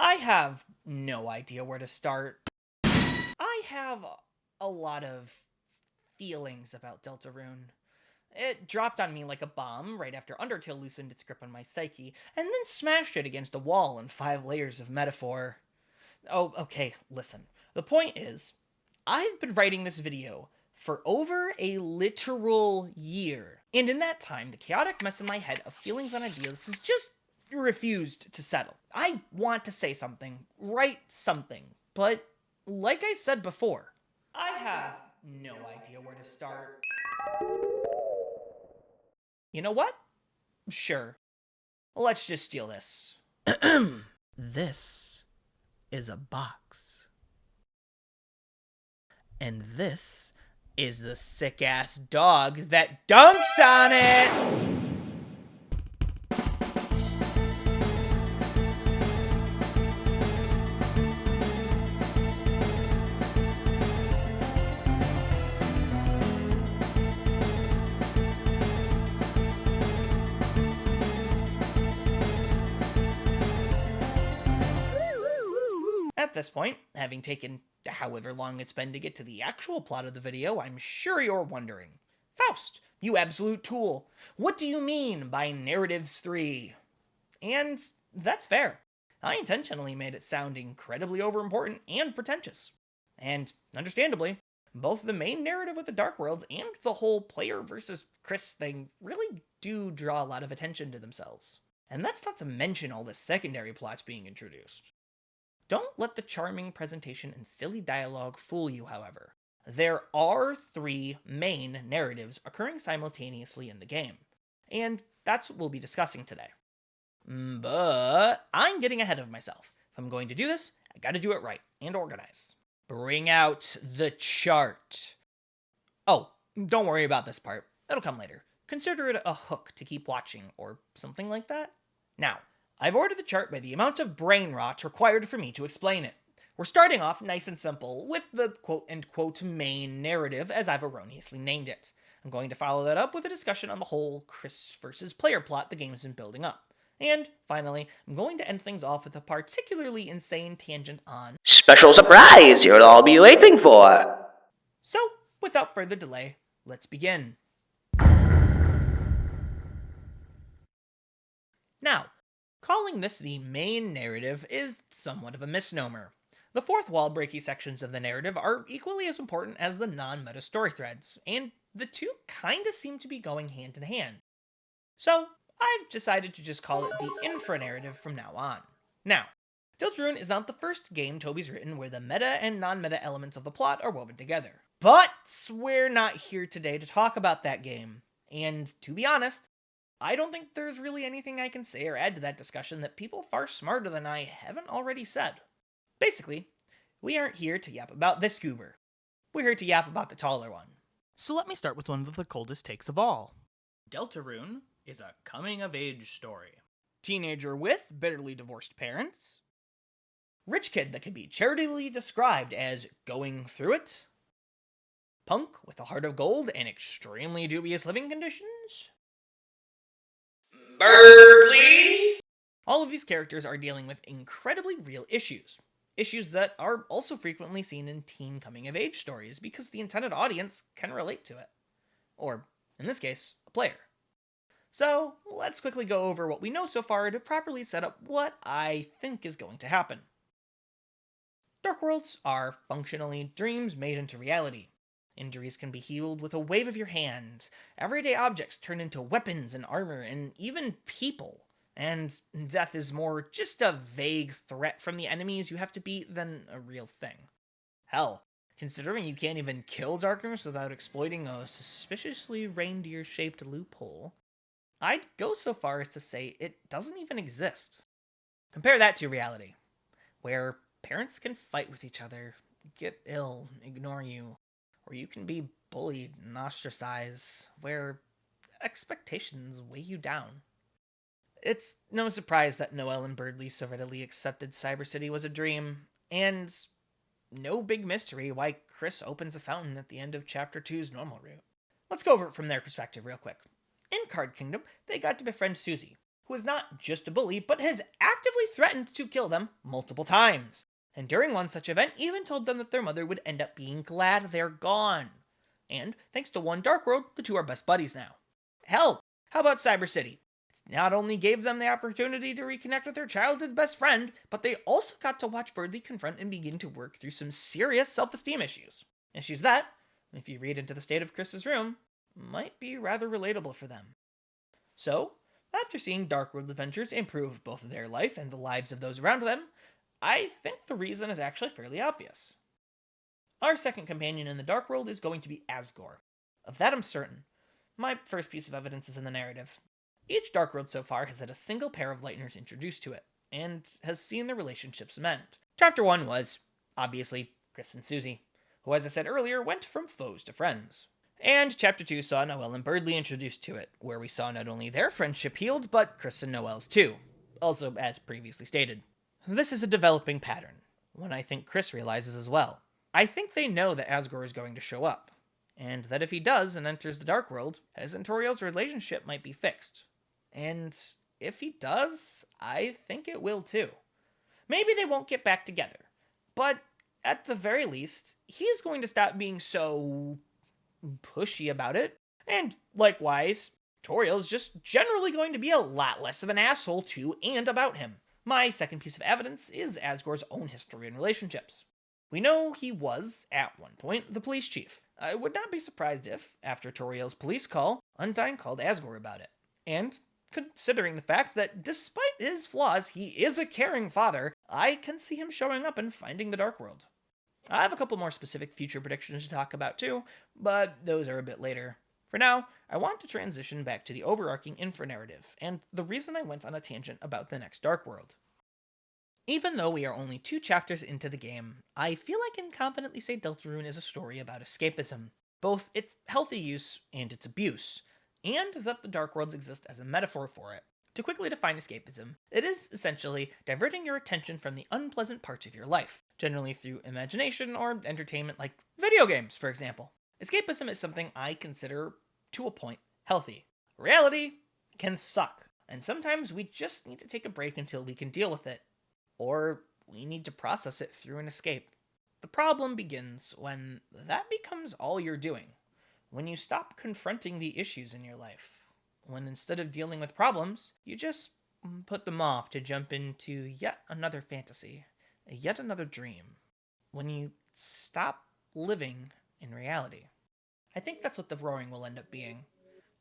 I have no idea where to start. I have a lot of feelings about Deltarune. It dropped on me like a bomb right after Undertale loosened its grip on my psyche, and then smashed it against a wall in 5 layers of metaphor. Oh, okay, listen. The point is, I've been writing this video for over a literal year, and in that time, the chaotic mess in my head of feelings and ideas has just refused to settle. I want to say something, write something, but like I said before, I have no idea where to start. You know what? Sure. Let's just steal this. This is a box. And this is the sick-ass dog that dunks on it! At this point, having taken however long it's been to get to the actual plot of the video, I'm sure you're wondering, Faust, you absolute tool, what do you mean by Narratives 3? And that's fair. I intentionally made it sound incredibly overimportant and pretentious. And, understandably, both the main narrative with the Dark Worlds and the whole player versus Chris thing really do draw a lot of attention to themselves. And that's not to mention all the secondary plots being introduced. Don't let the charming presentation and silly dialogue fool you, however. There are 3 main narratives occurring simultaneously in the game, and that's what we'll be discussing today. But I'm getting ahead of myself. If I'm going to do this, I gotta do it right and organize. Bring out the chart. Oh, don't worry about this part. It'll come later. Consider it a hook to keep watching, or something like that. Now, I've ordered the chart by the amount of brain rot required for me to explain it. We're starting off nice and simple with the quote-unquote main narrative, as I've erroneously named it. I'm going to follow that up with a discussion on the whole Chris versus player plot the game's been building up. And, finally, I'm going to end things off with a particularly insane tangent on special surprise you'll all be waiting for. So, without further delay, let's begin. Now, calling this the main narrative is somewhat of a misnomer. The fourth wall-breaky sections of the narrative are equally as important as the non-meta story threads, and the two kinda seem to be going hand in hand. So, I've decided to just call it the infra-narrative from now on. Now, Deltarune is not the first game Toby's written where the meta and non-meta elements of the plot are woven together. But we're not here today to talk about that game, and to be honest, I don't think there's really anything I can say or add to that discussion that people far smarter than I haven't already said. Basically, we aren't here to yap about this goober. We're here to yap about the taller one. So let me start with one of the coldest takes of all. Deltarune is a coming-of-age story. Teenager with bitterly divorced parents. Rich kid that can be charitably described as going through it. Punk with a heart of gold and extremely dubious living conditions. Birdly? All of these characters are dealing with incredibly real issues. Issues that are also frequently seen in teen coming-of-age stories because the intended audience can relate to it. Or, in this case, a player. So, let's quickly go over what we know so far to properly set up what I think is going to happen. Dark Worlds are functionally dreams made into reality. Injuries can be healed with a wave of your hand. Everyday objects turn into weapons and armor, and even people. And death is more just a vague threat from the enemies you have to beat than a real thing. Hell, considering you can't even kill darkness without exploiting a suspiciously reindeer-shaped loophole, I'd go so far as to say it doesn't even exist. Compare that to reality, where parents can fight with each other, get ill, ignore you, or you can be bullied and ostracized, where expectations weigh you down. It's no surprise that Noelle and Birdley so readily accepted Cyber City was a dream, and no big mystery why Chris opens a fountain at the end of Chapter 2's normal route. Let's go over it from their perspective real quick. In Card Kingdom, they got to befriend Susie, who is not just a bully, but has actively threatened to kill them multiple times. And during one such event, even told them that their mother would end up being glad they're gone. And thanks to one Dark World, the two are best buddies now. Hell, how about Cyber City? It not only gave them the opportunity to reconnect with their childhood best friend, but they also got to watch Birdie confront and begin to work through some serious self-esteem issues. Issues that, if you read into the state of Chris's room, might be rather relatable for them. So, after seeing Dark World adventures improve both their life and the lives of those around them, I think the reason is actually fairly obvious. Our second companion in the Dark World is going to be Asgore. Of that I'm certain. My first piece of evidence is in the narrative. Each Dark World so far has had a single pair of Lightners introduced to it, and has seen their relationships mend. Chapter 1 was, obviously, Chris and Susie, who, as I said earlier, went from foes to friends. And Chapter 2 saw Noelle and Birdie introduced to it, where we saw not only their friendship healed, but Chris and Noelle's too, also as previously stated. This is a developing pattern, one I think Chris realizes as well. I think they know that Asgore is going to show up, and that if he does and enters the Dark World, his and Toriel's relationship might be fixed. And if he does, I think it will too. Maybe they won't get back together, but at the very least, he's going to stop being so pushy about it, and likewise, Toriel's just generally going to be a lot less of an asshole to and about him. My second piece of evidence is Asgore's own history and relationships. We know he was, at one point, the police chief. I would not be surprised if, after Toriel's police call, Undyne called Asgore about it. And, considering the fact that despite his flaws, he is a caring father, I can see him showing up and finding the Dark World. I have a couple more specific future predictions to talk about too, but those are a bit later. For now, I want to transition back to the overarching infra-narrative, and the reason I went on a tangent about the next Dark World. Even though we are only 2 chapters into the game, I feel I can confidently say Deltarune is a story about escapism, both its healthy use and its abuse, and that the Dark Worlds exist as a metaphor for it. To quickly define escapism, it is essentially diverting your attention from the unpleasant parts of your life, generally through imagination or entertainment like video games, for example. Escapism is something I consider, to a point, healthy. Reality can suck, and sometimes we just need to take a break until we can deal with it. Or we need to process it through an escape. The problem begins when that becomes all you're doing. When you stop confronting the issues in your life. When instead of dealing with problems, you just put them off to jump into yet another fantasy, yet another dream. When you stop living in reality. I think that's what the roaring will end up being.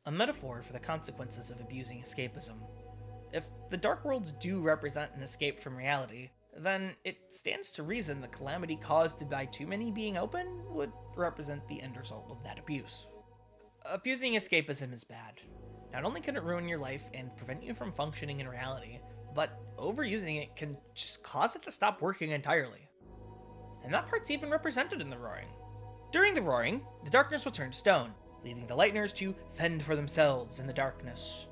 A metaphor for the consequences of abusing escapism. If the Dark Worlds do represent an escape from reality, then it stands to reason the calamity caused by too many being open would represent the end result of that abuse. Abusing escapism is bad. Not only can it ruin your life and prevent you from functioning in reality, but overusing it can just cause it to stop working entirely. And that part's even represented in the roaring. During the roaring, the darkness will turn to stone, leaving the Lightners to fend for themselves in the darkness.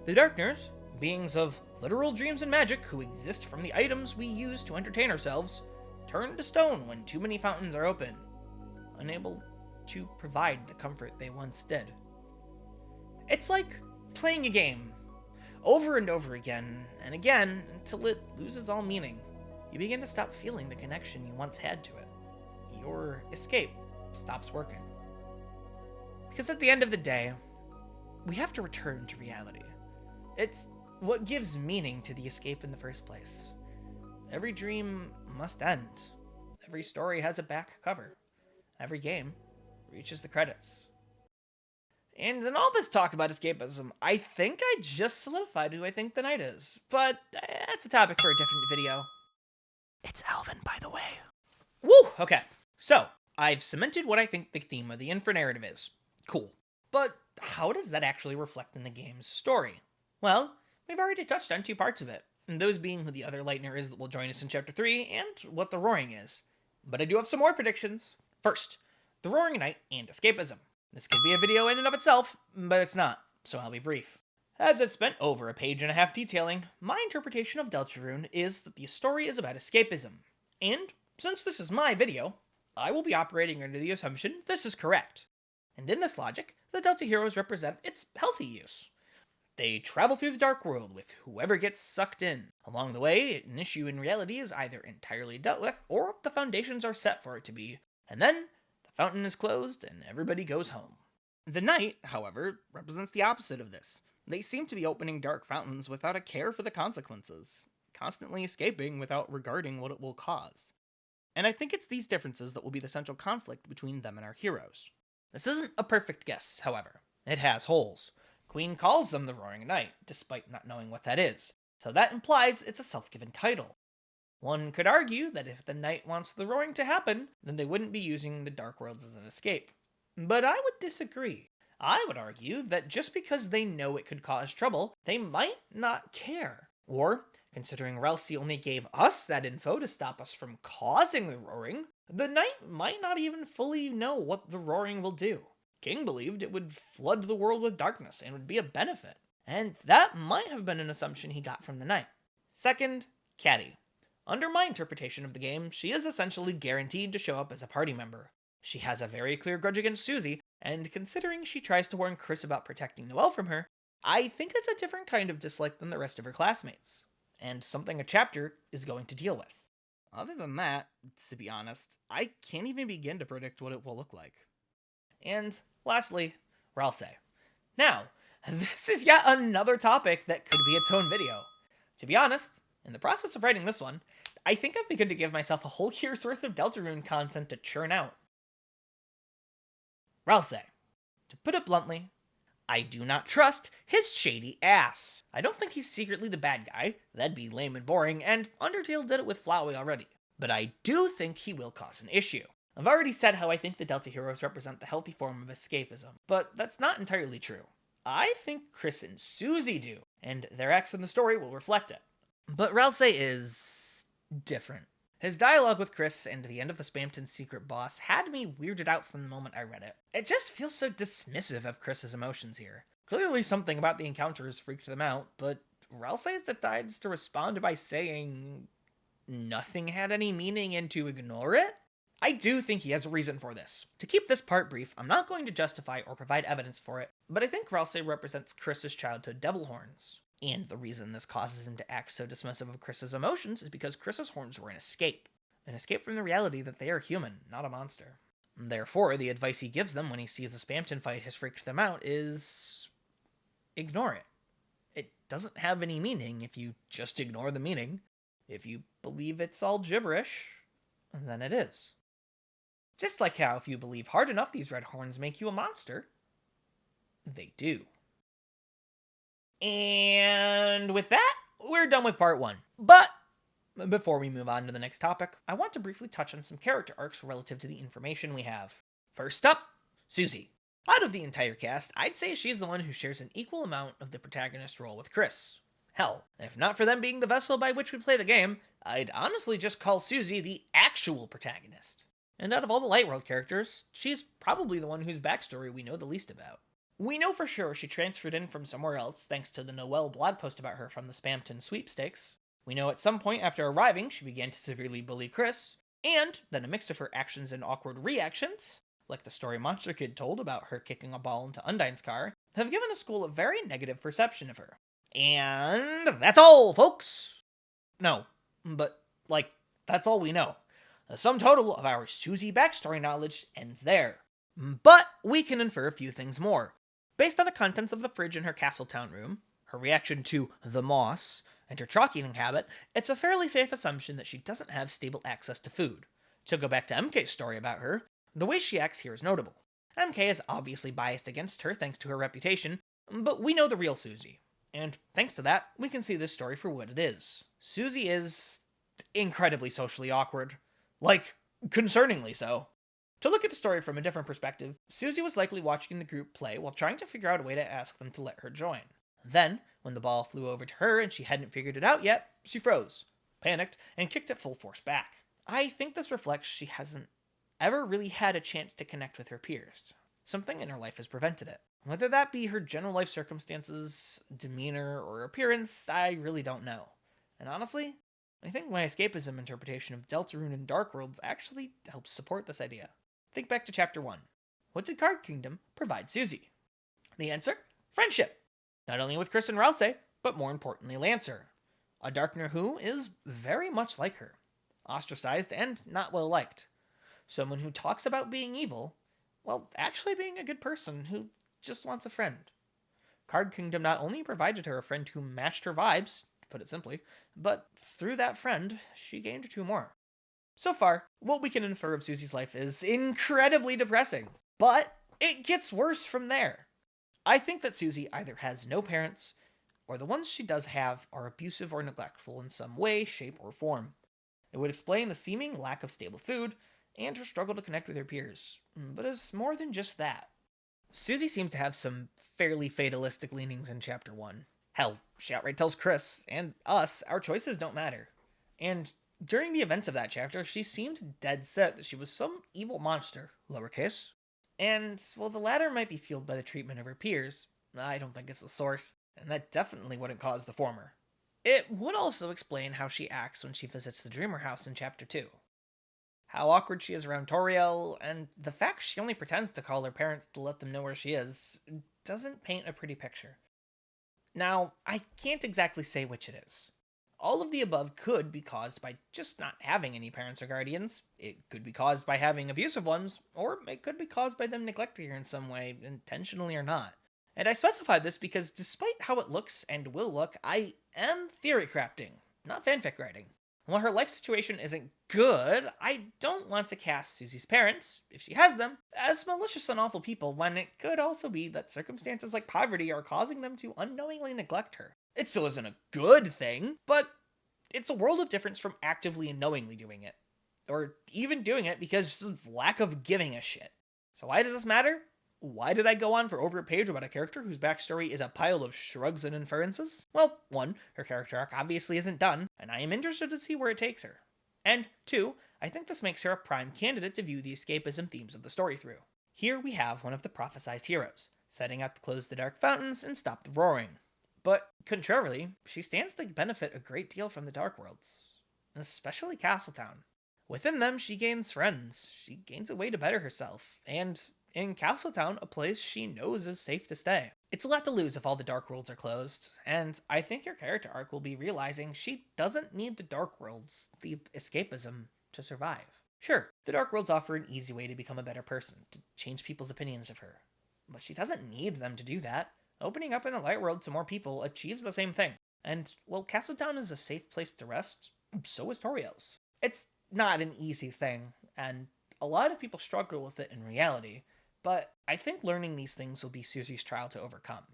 The Darkners, beings of literal dreams and magic who exist from the items we use to entertain ourselves, turn to stone when too many fountains are open, unable to provide the comfort they once did. It's like playing a game, over and over again, and again, until it loses all meaning. You begin to stop feeling the connection you once had to it. Your escape stops working. Because at the end of the day, we have to return to reality. It's what gives meaning to the escape in the first place. Every dream must end. Every story has a back cover. Every game reaches the credits. And in all this talk about escapism, I think I just solidified who I think the knight is. But that's a topic for a different video. It's Alvin, by the way. Woo! Okay, so I've cemented what I think the theme of the infra-narrative is. Cool. But how does that actually reflect in the game's story? Well, we've already touched on 2 parts of it, and those being who the other Lightner is that will join us in Chapter 3, and what the Roaring is. But I do have some more predictions. First, the Roaring Knight and escapism. This could be a video in and of itself, but it's not, so I'll be brief. As I've spent over a page and a half detailing, my interpretation of Deltarune is that the story is about escapism. And, since this is my video, I will be operating under the assumption this is correct. And in this logic, the Delta heroes represent its healthy use. They travel through the dark world with whoever gets sucked in. Along the way, an issue in reality is either entirely dealt with, or the foundations are set for it to be, and then the fountain is closed and everybody goes home. The knight, however, represents the opposite of this. They seem to be opening dark fountains without a care for the consequences, constantly escaping without regarding what it will cause. And I think it's these differences that will be the central conflict between them and our heroes. This isn't a perfect guess, however. It has holes. Queen calls them the Roaring Knight, despite not knowing what that is, so that implies it's a self-given title. One could argue that if the knight wants the roaring to happen, then they wouldn't be using the Dark Worlds as an escape. But I would disagree. I would argue that just because they know it could cause trouble, they might not care. Or, considering Ralsei only gave us that info to stop us from causing the roaring, the knight might not even fully know what the roaring will do. King believed it would flood the world with darkness and would be a benefit, and that might have been an assumption he got from the knight. Second, Caddy. Under my interpretation of the game, she is essentially guaranteed to show up as a party member. She has a very clear grudge against Susie, and considering she tries to warn Chris about protecting Noelle from her, I think it's a different kind of dislike than the rest of her classmates, and something a chapter is going to deal with. Other than that, to be honest, I can't even begin to predict what it will look like. And lastly, Ralsei. Now, this is yet another topic that could be its own video. To be honest, in the process of writing this one, I think I've begun to give myself a whole year's worth of Deltarune content to churn out. Ralsei. To put it bluntly, I do not trust his shady ass. I don't think he's secretly the bad guy. That'd be lame and boring, and Undertale did it with Flowey already. But I do think he will cause an issue. I've already said how I think the Delta heroes represent the healthy form of escapism, but that's not entirely true. I think Chris and Susie do, and their acts in the story will reflect it. But Ralsei is different. His dialogue with Chris and the end of the Spamton secret boss had me weirded out from the moment I read it. It just feels so dismissive of Chris's emotions here. Clearly something about the encounters freaked them out, but Ralsei decides to respond by saying nothing had any meaning and to ignore it? I do think he has a reason for this. To keep this part brief, I'm not going to justify or provide evidence for it, but I think Ralsei represents Chris's childhood devil horns. And the reason this causes him to act so dismissive of Chris's emotions is because Chris's horns were an escape from the reality that they are human, not a monster. Therefore, the advice he gives them when he sees the Spamton fight has freaked them out is ignore it. It doesn't have any meaning if you just ignore the meaning. If you believe it's all gibberish, then it is. Just like how if you believe hard enough these red horns make you a monster, they do. And with that, we're done with part 1. But before we move on to the next topic, I want to briefly touch on some character arcs relative to the information we have. First up, Susie. Out of the entire cast, I'd say she's the one who shares an equal amount of the protagonist role with Chris. Hell, if not for them being the vessel by which we play the game, I'd honestly just call Susie the actual protagonist. And out of all the Lightworld characters, she's probably the one whose backstory we know the least about. We know for sure she transferred in from somewhere else thanks to the Noelle blog post about her from the Spamton sweepstakes. We know at some point after arriving she began to severely bully Chris, and then a mix of her actions and awkward reactions, like the story Monster Kid told about her kicking a ball into Undyne's car, have given the school a very negative perception of her. And that's all, folks! No, but, that's all we know. The sum total of our Susie backstory knowledge ends there. But we can infer a few things more. Based on the contents of the fridge in her Castletown room, her reaction to the moss, and her chalk eating habit, it's a fairly safe assumption that she doesn't have stable access to food. To go back to MK's story about her, the way she acts here is notable. MK is obviously biased against her thanks to her reputation, but we know the real Susie. And thanks to that, we can see this story for what it is. Susie is incredibly socially awkward. Concerningly so. To look at the story from a different perspective, Susie was likely watching the group play while trying to figure out a way to ask them to let her join. Then, when the ball flew over to her and she hadn't figured it out yet, she froze, panicked, and kicked it full force back. I think this reflects she hasn't ever really had a chance to connect with her peers. Something in her life has prevented it. Whether that be her general life circumstances, demeanor, or appearance, I really don't know. And honestly, I think my escapism interpretation of Deltarune and Dark Worlds actually helps support this idea. Think back to Chapter 1. What did Card Kingdom provide Susie? The answer? Friendship. Not only with Chris and Rousey, but more importantly Lancer, a Darkner who is very much like her, ostracized and not well liked. Someone who talks about being evil, while actually being a good person who just wants a friend. Card Kingdom not only provided her a friend who matched her vibes, to put it simply, but through that friend, she gained two more. So far, what we can infer of Susie's life is incredibly depressing, but it gets worse from there. I think that Susie either has no parents, or the ones she does have are abusive or neglectful in some way, shape, or form. It would explain the seeming lack of stable food, and her struggle to connect with her peers, but it's more than just that. Susie seems to have some fairly fatalistic leanings in Chapter 1. Hell, she outright tells Chris, and us, our choices don't matter. And during the events of that chapter, she seemed dead set that she was some evil monster, lowercase. And while the latter might be fueled by the treatment of her peers, I don't think it's the source, and that definitely wouldn't cause the former. It would also explain how she acts when she visits the Dreamer House in Chapter 2. How awkward she is around Toriel, and the fact she only pretends to call her parents to let them know where she is, doesn't paint a pretty picture. Now, I can't exactly say which it is. All of the above could be caused by just not having any parents or guardians, it could be caused by having abusive ones, or it could be caused by them neglecting her in some way, intentionally or not. And I specify this because despite how it looks and will look, I am theory crafting, not fanfic writing. While her life situation isn't good, I don't want to cast Susie's parents, if she has them, as malicious and awful people when it could also be that circumstances like poverty are causing them to unknowingly neglect her. It still isn't a good thing, but it's a world of difference from actively and knowingly doing it. Or even doing it because of lack of giving a shit. So why does this matter? Why did I go on for over a page about a character whose backstory is a pile of shrugs and inferences? Well, 1, her character arc obviously isn't done, and I am interested to see where it takes her. And 2, I think this makes her a prime candidate to view the escapism themes of the story through. Here we have one of the prophesized heroes, setting out to close the dark fountains and stop the roaring. But, contrarily, she stands to benefit a great deal from the Dark Worlds, especially Castletown. Within them, she gains friends, she gains a way to better herself, and in Castletown, a place she knows is safe to stay. It's a lot to lose if all the Dark Worlds are closed, and I think your character arc will be realizing she doesn't need the Dark Worlds, the escapism, to survive. Sure, the Dark Worlds offer an easy way to become a better person, to change people's opinions of her. But she doesn't need them to do that. Opening up in the Light World to more people achieves the same thing. And while Castletown is a safe place to rest, so is Toriel's. It's not an easy thing, and a lot of people struggle with it in reality, but I think learning these things will be Susie's trial to overcome,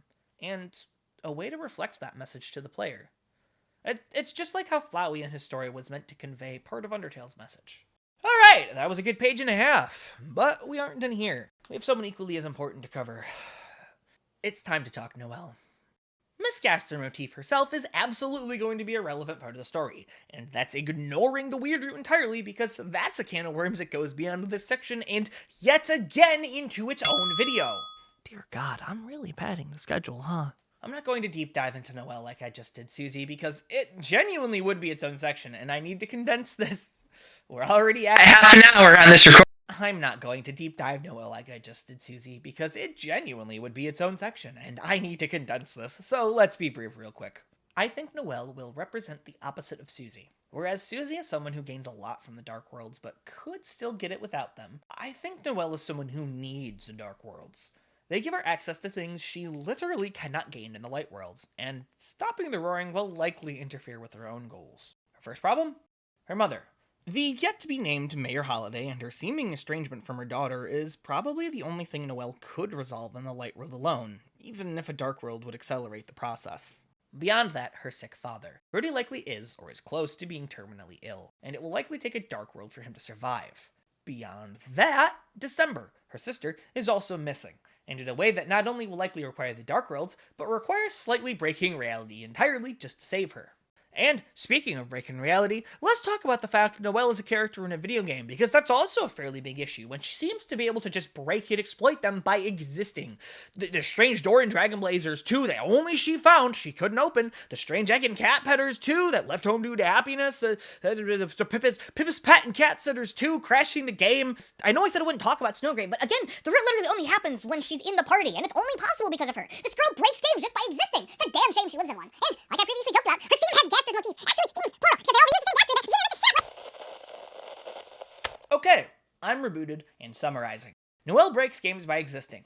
and a way to reflect that message to the player. It's just like how Flowey in his story was meant to convey part of Undertale's message. Alright, that was a good page and a half, but we aren't done here. We have someone equally as important to cover. It's time to talk Noelle. Miss Gaston Motif herself is absolutely going to be a relevant part of the story, and that's ignoring the weird root entirely because that's a can of worms that goes beyond this section and yet again into its own video. Dear God, I'm really padding the schedule, huh? I'm not going to deep dive into Noelle like I just did Susie because it genuinely would be its own section, and I need to condense this. We're already at Half an hour on this recording. I'm not going to deep dive Noelle like I just did Susie, because it genuinely would be its own section, and I need to condense this, so let's be brief real quick. I think Noelle will represent the opposite of Susie. Whereas Susie is someone who gains a lot from the Dark Worlds, but could still get it without them, I think Noelle is someone who needs the Dark Worlds. They give her access to things she literally cannot gain in the Light Worlds, and stopping the roaring will likely interfere with her own goals. Her first problem? Her mother. The yet-to-be-named Mayor Holiday and her seeming estrangement from her daughter is probably the only thing Noelle could resolve in the Light World alone, even if a Dark World would accelerate the process. Beyond that, her sick father. Rudy likely is, or is close to being terminally ill, and it will likely take a Dark World for him to survive. Beyond that, December, her sister, is also missing, and in a way that not only will likely require the Dark Worlds, but requires slightly breaking reality entirely just to save her. And speaking of breaking reality, let's talk about the fact Noelle is a character in a video game, because that's also a fairly big issue, when she seems to be able to just break and exploit them by existing. The strange door in Dragon Blazers 2 that only she found, she couldn't open, the strange egg and cat petters 2 that left home due to happiness, the Pippa's Pet and Cat Sitters 2 crashing the game. I know I said I wouldn't talk about Snowgrave, but again, the real literally only happens when she's in the party, and it's only possible because of her. This girl breaks games just by existing. It's a damn shame she lives in one. And, like I previously joked about, her theme has Gaster's motif. Actually, themes, plural, because they all reuse the same Gaster that continue to make the shit. Okay, I'm rebooted and summarizing. Noelle breaks games by existing.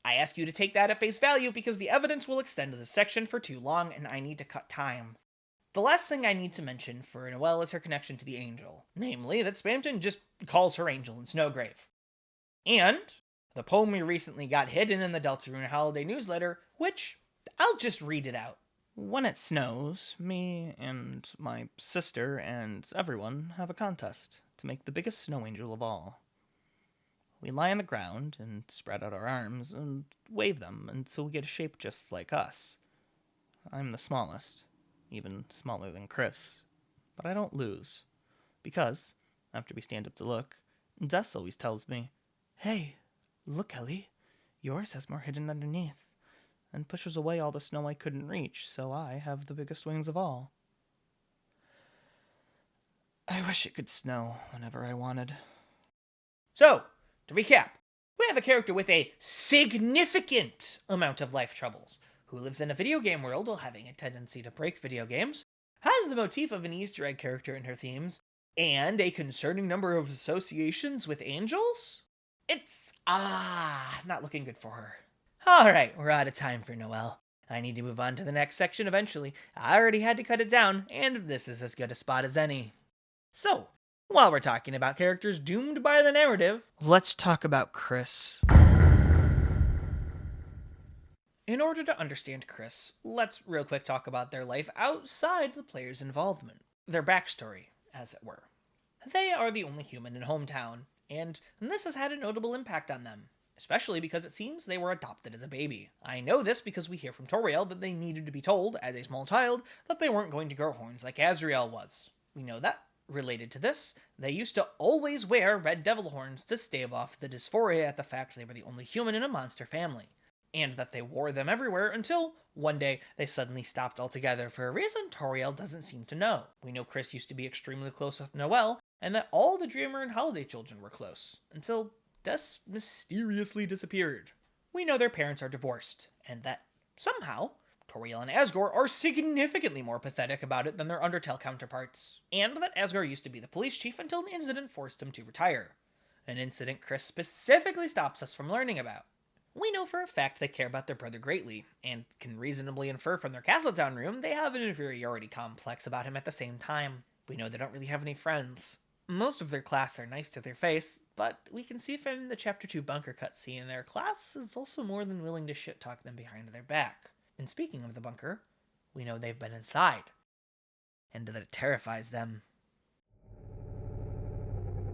I ask you to take that at face value because the evidence will extend to this section for too long and I need to cut time. The last thing I need to mention for Noelle is her connection to the Angel, namely that Spamton just calls her Angel in Snowgrave. And the poem we recently got hidden in the Deltarune holiday newsletter, which I'll just read it out. When it snows, me and my sister and everyone have a contest to make the biggest snow angel of all. We lie on the ground and spread out our arms and wave them until we get a shape just like us. I'm the smallest, even smaller than Chris, but I don't lose, because, after we stand up to look, Des always tells me, "Hey, look, Ellie, yours has more hidden underneath," and pushes away all the snow I couldn't reach, so I have the biggest wings of all. I wish it could snow whenever I wanted. So, to recap, we have a character with a significant amount of life troubles, who lives in a video game world while having a tendency to break video games, has the motif of an Easter egg character in her themes, and a concerning number of associations with angels? It's, not looking good for her. Alright, we're out of time for Noelle. I need to move on to the next section eventually. I already had to cut it down, and this is as good a spot as any. So, while we're talking about characters doomed by the narrative, Let's talk about Chris. in order to understand Chris, let's real quick talk about their life outside the player's involvement. Their backstory, as it were. They are the only human in Hometown, and this has had a notable impact on them, especially because it seems they were adopted as a baby. I know this because we hear from Toriel that they needed to be told, as a small child, that they weren't going to grow horns like Azrael was. We know that. Related to this, they used to always wear red devil horns to stave off the dysphoria at the fact they were the only human in a monster family, and that they wore them everywhere until, one day, they suddenly stopped altogether for a reason Toriel doesn't seem to know. We know Chris used to be extremely close with Noelle, and that all the Dreamer and Holiday children were close, until Des mysteriously disappeared. We know their parents are divorced, and that, somehow, Toriel and Asgore are significantly more pathetic about it than their Undertale counterparts, and that Asgore used to be the police chief until an incident forced him to retire. An incident Chris specifically stops us from learning about. We know for a fact they care about their brother greatly, and can reasonably infer from their Castletown room they have an inferiority complex about him at the same time. We know they don't really have any friends. Most of their class are nice to their face, but we can see from the Chapter 2 bunker cutscene their class is also more than willing to shit-talk them behind their back. And speaking of the bunker, we know they've been inside, and that it terrifies them.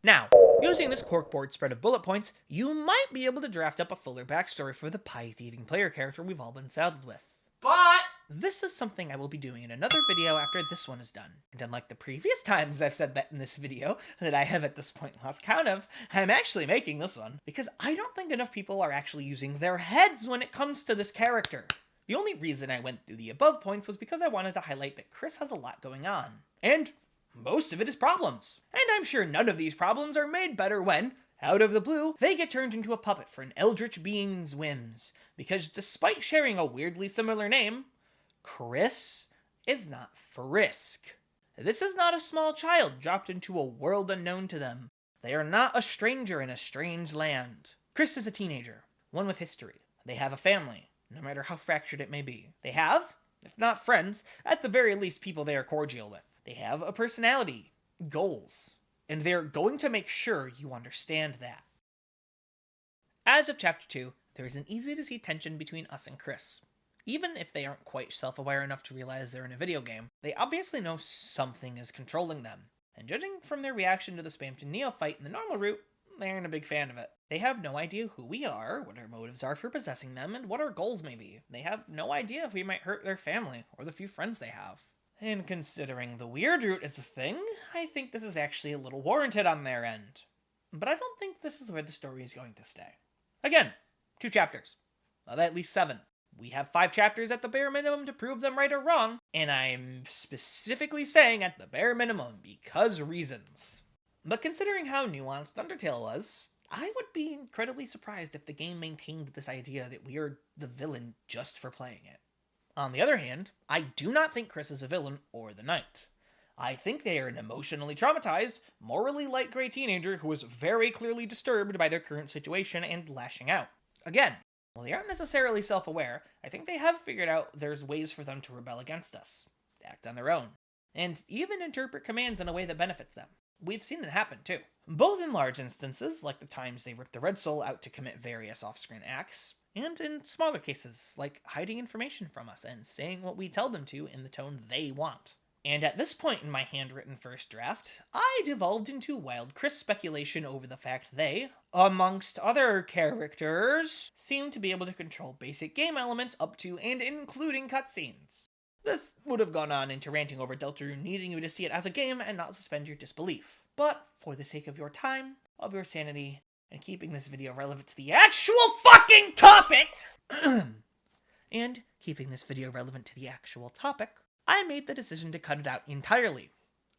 Now, using this corkboard spread of bullet points, you might be able to draft up a fuller backstory for the pie-eating player character we've all been saddled with. But this is something I will be doing in another video after this one is done. And unlike the previous times I've said that in this video, that I have at this point lost count of, I'm actually making this one, because I don't think enough people are actually using their heads when it comes to this character. The only reason I went through the above points was because I wanted to highlight that Chris has a lot going on. And most of it is problems. And I'm sure none of these problems are made better when, out of the blue, they get turned into a puppet for an eldritch being's whims. Because despite sharing a weirdly similar name, Chris is not Frisk. This is not a small child dropped into a world unknown to them. They are not a stranger in a strange land. Chris is a teenager, one with history. They have a family, no matter how fractured it may be. They have, if not friends, at the very least people they are cordial with. They have a personality, goals, and they're going to make sure you understand that. As of Chapter 2, there is an easy-to-see tension between us and Chris. Even if they aren't quite self-aware enough to realize they're in a video game, they obviously know something is controlling them. And judging from their reaction to the Spamton Neophyte in the normal route, they aren't a big fan of it. They have no idea who we are, what our motives are for possessing them, and what our goals may be. They have no idea if we might hurt their family, or the few friends they have. And considering the weird route is a thing, I think this is actually a little warranted on their end. But I don't think this is where the story is going to stay. Again, 2 chapters. Of at least 7. We have 5 chapters at the bare minimum to prove them right or wrong, and I'm specifically saying at the bare minimum because reasons. But considering how nuanced Undertale was, I would be incredibly surprised if the game maintained this idea that we are the villain just for playing it. On the other hand, I do not think Chris is a villain or the knight. I think they are an emotionally traumatized, morally light gray teenager who is very clearly disturbed by their current situation and lashing out. Again, while they aren't necessarily self-aware, I think they have figured out there's ways for them to rebel against us, act on their own, and even interpret commands in a way that benefits them. We've seen it happen too. Both in large instances, like the times they ripped the Red Soul out to commit various off-screen acts, and in smaller cases, like hiding information from us and saying what we tell them to in the tone they want. And at this point in my handwritten first draft, I devolved into wild Chris speculation over the fact they, amongst other characters, seem to be able to control basic game elements up to and including cutscenes. This would have gone on into ranting over Deltarune needing you to see it as a game and not suspend your disbelief. But for the sake of your time, of your sanity, and keeping this video relevant to the actual fucking topic, I made the decision to cut it out entirely.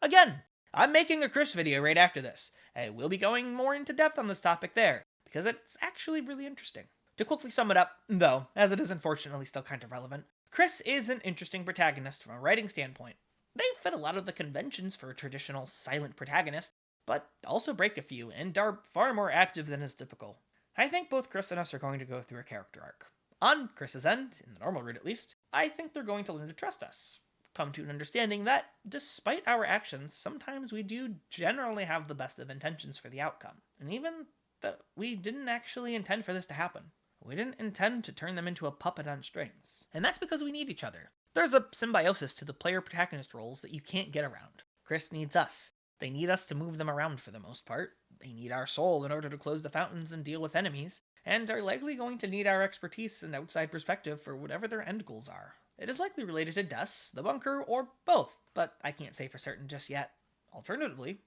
Again, I'm making a Chris video right after this. I will be going more into depth on this topic there, because it's actually really interesting. To quickly sum it up, though, as it is unfortunately still kind of relevant, Chris is an interesting protagonist from a writing standpoint. They fit a lot of the conventions for a traditional silent protagonist, but also break a few and are far more active than is typical. I think both Chris and us are going to go through a character arc. On Chris's end, in the normal route at least, I think they're going to learn to trust us. Come to an understanding that, despite our actions, sometimes we do generally have the best of intentions for the outcome. And even that we didn't actually intend for this to happen. We didn't intend to turn them into a puppet on strings. And that's because we need each other. There's a symbiosis to the player-protagonist roles that you can't get around. Chris needs us. They need us to move them around for the most part. They need our soul in order to close the fountains and deal with enemies, and are likely going to need our expertise and outside perspective for whatever their end goals are. It is likely related to Des, the bunker, or both, but I can't say for certain just yet. Alternatively,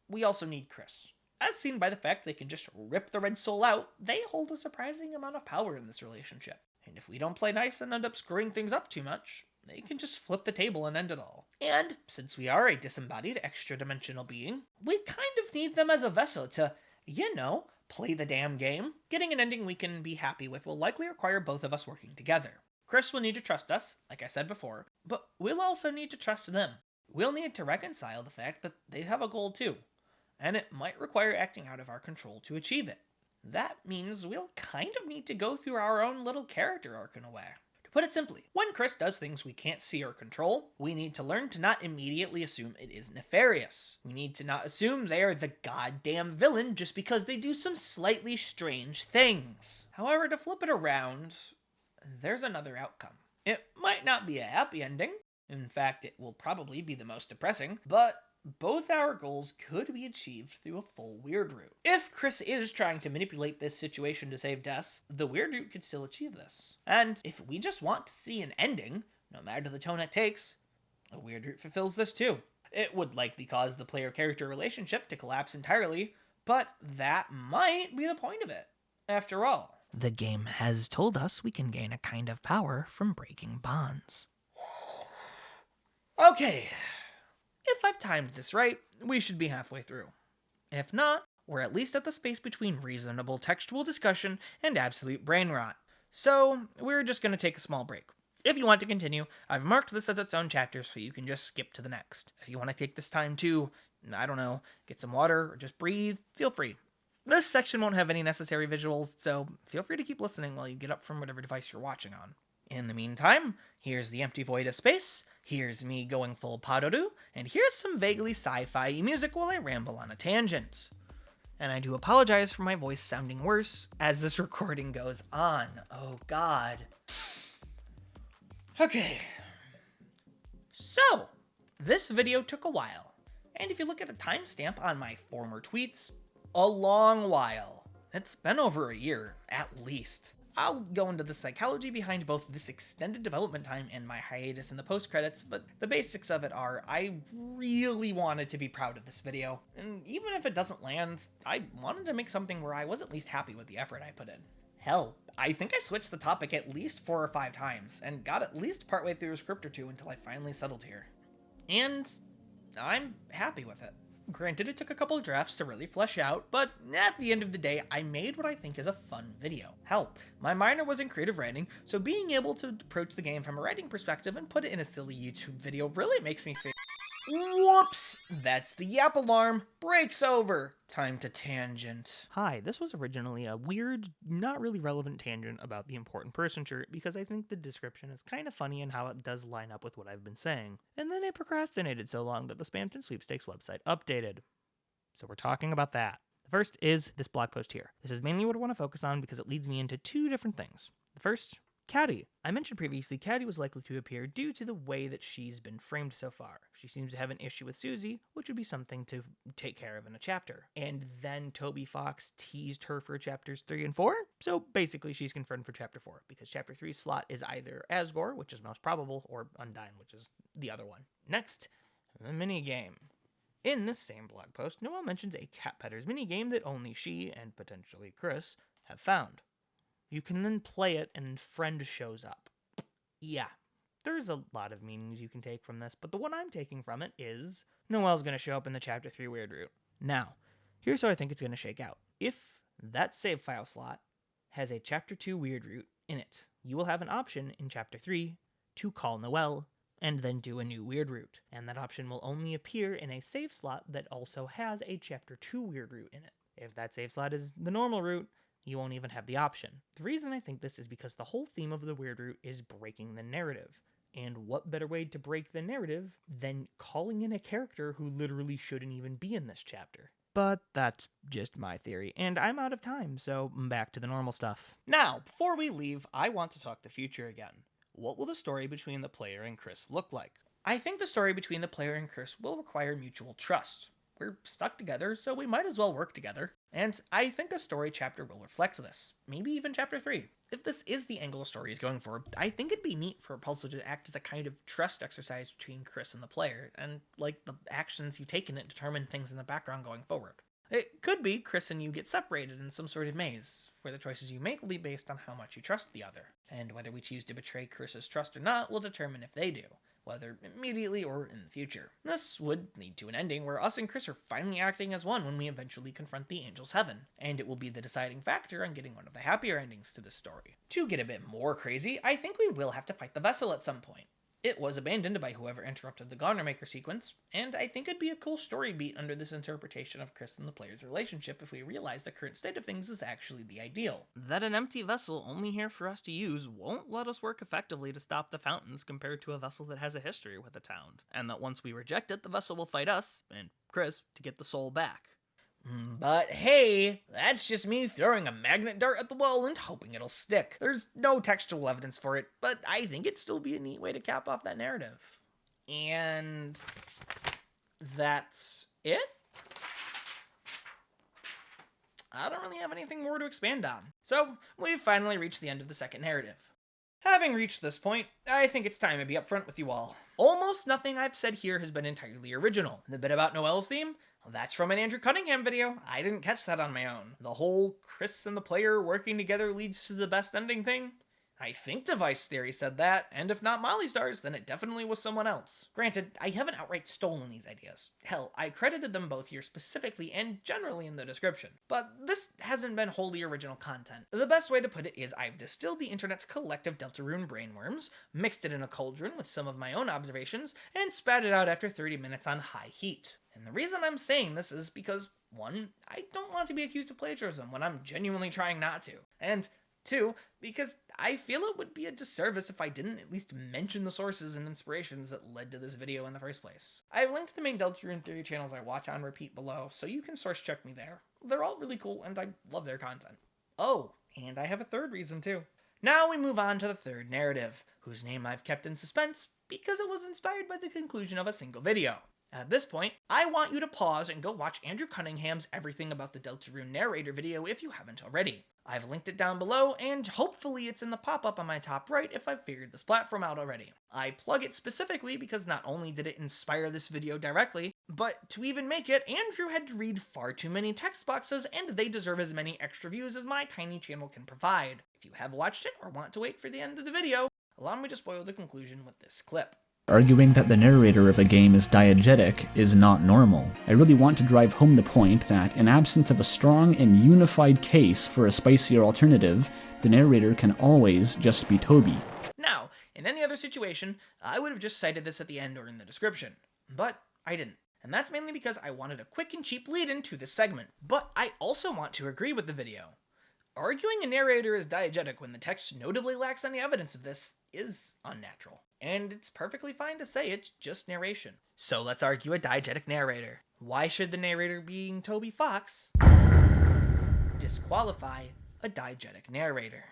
we also need Chris. As seen by the fact they can just rip the Red Soul out, they hold a surprising amount of power in this relationship. And if we don't play nice and end up screwing things up too much, they can just flip the table and end it all. And since we are a disembodied extra-dimensional being, we kind of need them as a vessel to, play the damn game. Getting an ending we can be happy with will likely require both of us working together. Chris will need to trust us, like I said before, but we'll also need to trust them. We'll need to reconcile the fact that they have a goal too, and it might require acting out of our control to achieve it. That means we'll kind of need to go through our own little character arc in a way. To put it simply, when Chris does things we can't see or control, we need to learn to not immediately assume it is nefarious. We need to not assume they are the goddamn villain just because they do some slightly strange things. However, to flip it around, there's another outcome. It might not be a happy ending. In fact, it will probably be the most depressing, but both our goals could be achieved through a full weird route. If Chris is trying to manipulate this situation to save Des, the weird route could still achieve this. And if we just want to see an ending, no matter the tone it takes, a weird route fulfills this too. It would likely cause the player-character relationship to collapse entirely, but that might be the point of it. After all, the game has told us we can gain a kind of power from breaking bonds. Okay. If I've timed this right, we should be halfway through. If not, we're at least at the space between reasonable textual discussion and absolute brain rot. So, we're just going to take a small break. If you want to continue, I've marked this as its own chapter so you can just skip to the next. If you want to take this time to, get some water or just breathe, feel free. This section won't have any necessary visuals, so feel free to keep listening while you get up from whatever device you're watching on. In the meantime, here's the empty void of space, here's me going full Padoru, and here's some vaguely sci-fi music while I ramble on a tangent. And I do apologize for my voice sounding worse as this recording goes on. Oh god. Okay. So, this video took a while. And if you look at the timestamp on my former tweets, a long while. It's been over a year, at least. I'll go into the psychology behind both this extended development time and my hiatus in the post-credits, but the basics of it are, I really wanted to be proud of this video, and even if it doesn't land, I wanted to make something where I was at least happy with the effort I put in. Hell, I think I switched the topic at least 4 or 5 times, and got at least partway through a script or two until I finally settled here. And I'm happy with it. Granted, it took a couple of drafts to really flesh out, but at the end of the day, I made what I think is a fun video. Hell, my minor was in creative writing, so being able to approach the game from a writing perspective and put it in a silly YouTube video really makes me feel— Whoops! That's the yap alarm. Break's over. Time to tangent. Hi, this was originally a weird, not really relevant tangent about the important person shirt because I think the description is kind of funny and how it does line up with what I've been saying. And then I procrastinated so long that the Spamton Sweepstakes website updated. So we're talking about that. The first is this blog post here. This is mainly what I want to focus on because it leads me into 2 different things. The first, Caddy. I mentioned previously Caddy was likely to appear due to the way that she's been framed so far. She seems to have an issue with Susie, which would be something to take care of in a chapter. And then Toby Fox teased her for chapters 3 and 4, so basically she's confirmed for chapter 4, because chapter 3's slot is either Asgore, which is most probable, or Undyne, which is the other one. Next, the minigame. In this same blog post, Noelle mentions a Cat Petters minigame that only she, and potentially Chris, have found. You can then play it and friend shows up. Yeah, there's a lot of meanings you can take from this, but the one I'm taking from it is Noelle's going to show up in the chapter 3 weird route. Now, here's how I think it's going to shake out. If that save file slot has a chapter 2 weird route in it, you will have an option in chapter 3 to call Noelle and then do a new weird route. And that option will only appear in a save slot that also has a chapter 2 weird route in it. If that save slot is the normal route, you won't even have the option. The reason I think this is because the whole theme of the weird route is breaking the narrative. And what better way to break the narrative than calling in a character who literally shouldn't even be in this chapter? But that's just my theory, and I'm out of time, so back to the normal stuff. Now, before we leave, I want to talk the future again. What will the story between the player and Chris look like? I think the story between the player and Chris will require mutual trust. We're stuck together, so we might as well work together. And I think a story chapter will reflect this. Maybe even chapter 3. If this is the angle the story is going for, I think it'd be neat for Puzzle to act as a kind of trust exercise between Chris and the player, and like the actions you take in it determine things in the background going forward. It could be Chris and you get separated in some sort of maze, where the choices you make will be based on how much you trust the other, and whether we choose to betray Chris's trust or not will determine if they do, whether immediately or in the future. This would lead to an ending where us and Chris are finally acting as one when we eventually confront the Angel's Heaven, and it will be the deciding factor on getting one of the happier endings to this story. To get a bit more crazy, I think we will have to fight the vessel at some point. It was abandoned by whoever interrupted the Garnermaker sequence, and I think it'd be a cool story beat under this interpretation of Chris and the player's relationship if we realize the current state of things is actually the ideal. That an empty vessel only here for us to use won't let us work effectively to stop the fountains compared to a vessel that has a history with the town, and that once we reject it, the vessel will fight us, and Chris, to get the soul back. But hey, that's just me throwing a magnet dart at the wall and hoping it'll stick. There's no textual evidence for it, but I think it'd still be a neat way to cap off that narrative. And that's it? I don't really have anything more to expand on. So, we've finally reached the end of the second narrative. Having reached this point, I think it's time to be upfront with you all. Almost nothing I've said here has been entirely original. The bit about Noelle's theme? That's from an Andrew Cunningham video. I didn't catch that on my own. The whole Chris and the player working together leads to the best ending thing? I think Device Theory said that, and if not Molly Stars, then it definitely was someone else. Granted, I haven't outright stolen these ideas. Hell, I credited them both here specifically and generally in the description. But this hasn't been wholly original content. The best way to put it is I've distilled the internet's collective Deltarune brainworms, mixed it in a cauldron with some of my own observations, and spat it out after 30 minutes on high heat. And the reason I'm saying this is because, 1, I don't want to be accused of plagiarism when I'm genuinely trying not to, and 2, because I feel it would be a disservice if I didn't at least mention the sources and inspirations that led to this video in the first place. I've linked the main Deltarune Theory channels I watch on repeat below, so you can source check me there. They're all really cool, and I love their content. Oh, and I have a third reason too. Now we move on to the third narrative, whose name I've kept in suspense because it was inspired by the conclusion of a single video. At this point, I want you to pause and go watch Andrew Cunningham's Everything About the Deltarune narrator video if you haven't already. I've linked it down below, and hopefully it's in the pop-up on my top right if I've figured this platform out already. I plug it specifically because not only did it inspire this video directly, but to even make it, Andrew had to read far too many text boxes, and they deserve as many extra views as my tiny channel can provide. If you have watched it or want to wait for the end of the video, allow me to spoil the conclusion with this clip. Arguing that the narrator of a game is diegetic is not normal. I really want to drive home the point that, in absence of a strong and unified case for a spicier alternative, the narrator can always just be Toby. Now, in any other situation, I would have just cited this at the end or in the description, but I didn't. And that's mainly because I wanted a quick and cheap lead-in to this segment. But I also want to agree with the video. Arguing a narrator is diegetic when the text notably lacks any evidence of this is unnatural. And it's perfectly fine to say it's just narration. So let's argue a diegetic narrator. Why should the narrator being Toby Fox disqualify a diegetic narrator?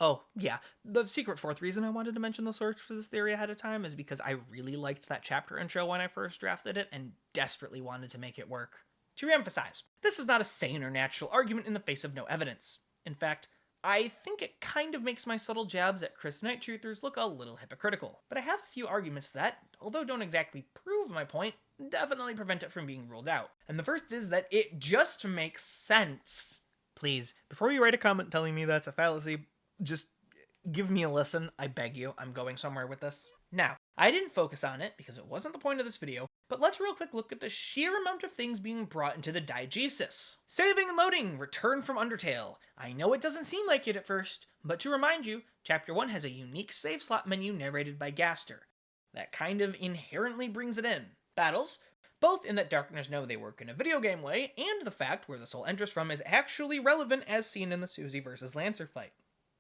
Oh, yeah, the secret fourth reason I wanted to mention the source for this theory ahead of time is because I really liked that chapter intro when I first drafted it and desperately wanted to make it work. To reemphasize, this is not a sane or natural argument in the face of no evidence. In fact, I think it kind of makes my subtle jabs at Chris Knight truthers look a little hypocritical. But I have a few arguments that, although don't exactly prove my point, definitely prevent it from being ruled out. And the first is that it just makes sense. Please, before you write a comment telling me that's a fallacy, just give me a listen, I beg you. I'm going somewhere with this. Now, I didn't focus on it because it wasn't the point of this video, but let's real quick look at the sheer amount of things being brought into the diegesis. Saving and loading, return from Undertale. I know it doesn't seem like it at first, but to remind you, Chapter 1 has a unique save slot menu narrated by Gaster. That kind of inherently brings it in. Battles, both in that Darkness know they work in a video game way, and the fact where the soul enters from is actually relevant as seen in the Susie vs. Lancer fight.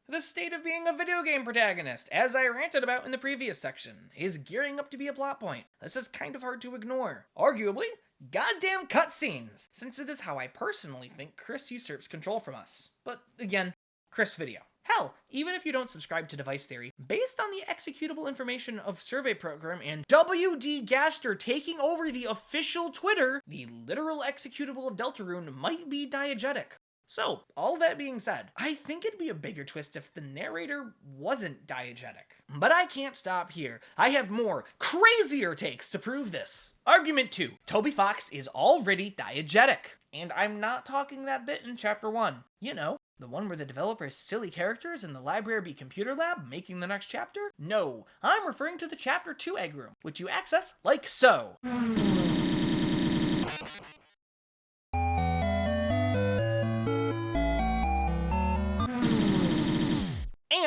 The state of being a video game protagonist, as I ranted about in the previous section, is gearing up to be a plot point. This is kind of hard to ignore. Arguably, goddamn cutscenes, since it is how I personally think Chris usurps control from us. But again, Chris video. Hell, even if you don't subscribe to Device Theory, based on the executable information of Survey Program and WD Gaster taking over the official Twitter, the literal executable of Deltarune might be diegetic. So, all that being said, I think it'd be a bigger twist if the narrator wasn't diegetic. But I can't stop here. I have more, crazier takes to prove this. Argument 2. Toby Fox is already diegetic. And I'm not talking that bit in Chapter 1. You know, the one where the developer's silly characters in the library computer lab making the next chapter? No, I'm referring to the Chapter 2 egg room, which you access like so.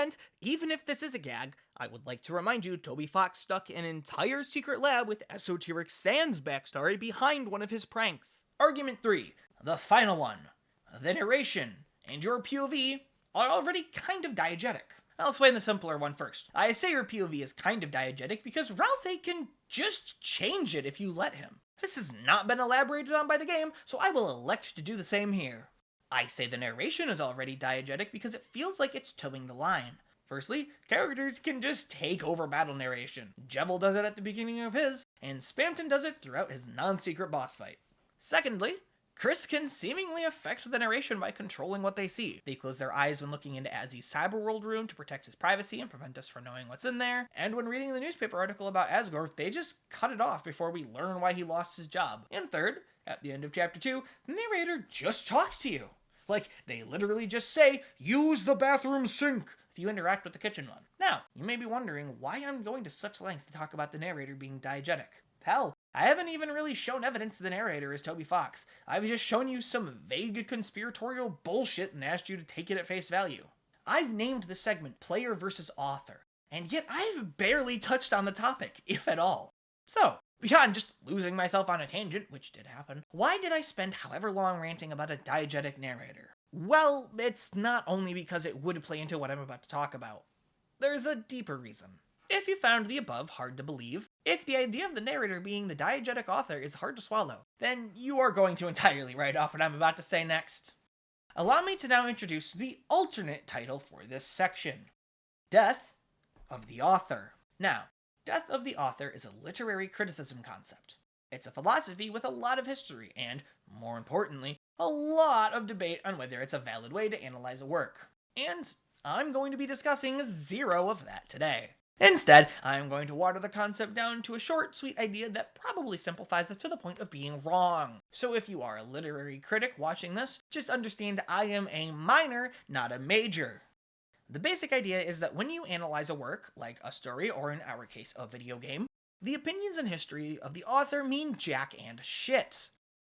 And even if this is a gag, I would like to remind you Toby Fox stuck an entire secret lab with esoteric Sans backstory behind one of his pranks. Argument 3, the final one. The narration and your POV are already kind of diegetic. I'll explain the simpler one first. I say your POV is kind of diegetic because Rousey can just change it if you let him. This has not been elaborated on by the game, so I will elect to do the same here. I say the narration is already diegetic because it feels like it's towing the line. Firstly, characters can just take over battle narration. Jevil does it at the beginning of his, and Spamton does it throughout his non-secret boss fight. Secondly, Chris can seemingly affect the narration by controlling what they see. They close their eyes when looking into Azzy's cyberworld room to protect his privacy and prevent us from knowing what's in there, and when reading the newspaper article about Asgore, they just cut it off before we learn why he lost his job. And third, at the end of Chapter 2, the narrator just talks to you. Like, they literally just say, use the bathroom sink, if you interact with the kitchen one. Now, you may be wondering why I'm going to such lengths to talk about the narrator being diegetic. Hell, I haven't even really shown evidence the narrator is Toby Fox. I've just shown you some vague conspiratorial bullshit and asked you to take it at face value. I've named this segment Player versus Author, and yet I've barely touched on the topic, if at all. So, beyond just losing myself on a tangent, which did happen, why did I spend however long ranting about a diegetic narrator? Well, it's not only because it would play into what I'm about to talk about. There's a deeper reason. If you found the above hard to believe, if the idea of the narrator being the diegetic author is hard to swallow, then you are going to entirely write off what I'm about to say next. Allow me to now introduce the alternate title for this section. Death of the Author. Now, death of the author is a literary criticism concept. It's a philosophy with a lot of history and, more importantly, a lot of debate on whether it's a valid way to analyze a work. And I'm going to be discussing zero of that today. Instead, I'm going to water the concept down to a short, sweet idea that probably simplifies it to the point of being wrong. So if you are a literary critic watching this, just understand I am a minor, not a major. The basic idea is that when you analyze a work, like a story or in our case a video game, the opinions and history of the author mean jack and shit.